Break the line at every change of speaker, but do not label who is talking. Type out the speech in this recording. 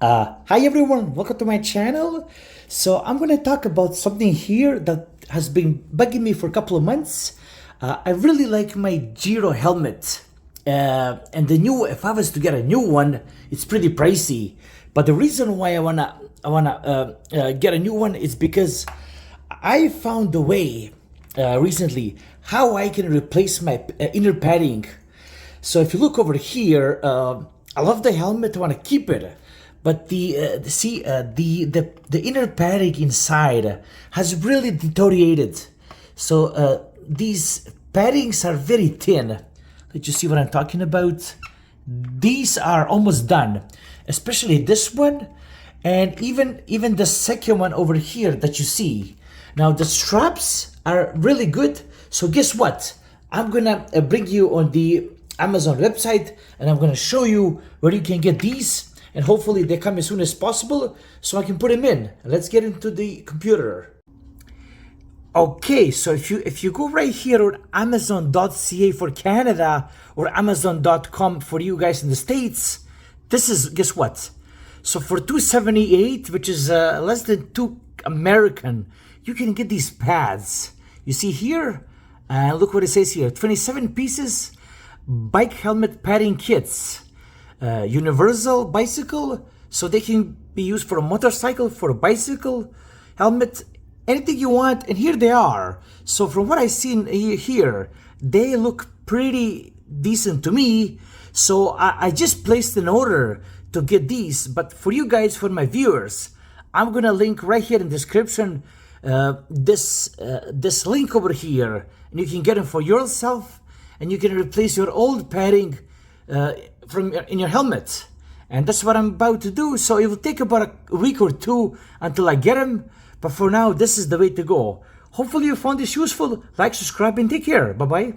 Hi everyone, welcome to my channel. So I'm going to talk about something here that has been bugging me for a couple of months. I really like my Giro helmet, and if I was to get a new one, it's pretty pricey. But the reason why I wanna get a new one is because I found a way recently how I can replace my inner padding. So if you look over here, I love the helmet, I want to keep it, but the inner padding inside has really deteriorated. So these paddings are very thin. Let you see what I'm talking about. These are almost done, especially this one, and even the second one over here that you see. Now the straps are really good. So guess what? I'm gonna bring you on the Amazon website, and I'm gonna show you where you can get these, and hopefully they come as soon as possible so I can put them in. Let's get into the computer. Okay, so if you go right here on Amazon.ca for Canada or Amazon.com for you guys in the States, this is, guess what? So for $278, which is less than $2 American, you can get these pads. You see here, look what it says here, 27 pieces, bike helmet padding kits, universal bicycle, so they can be used for a motorcycle, for a bicycle, helmet, anything you want, and here they are. So from what I've seen here, they look pretty decent to me, so I just placed an order to get these. But for you guys, for my viewers, I'm gonna link right here in the description this link over here, and you can get them for yourself, and you can replace your old padding in your helmet. And that's what I'm about to do. So it will take about a week or two until I get them, but for now this is the way to go. Hopefully you found this useful. Like, subscribe, and take care. Bye bye.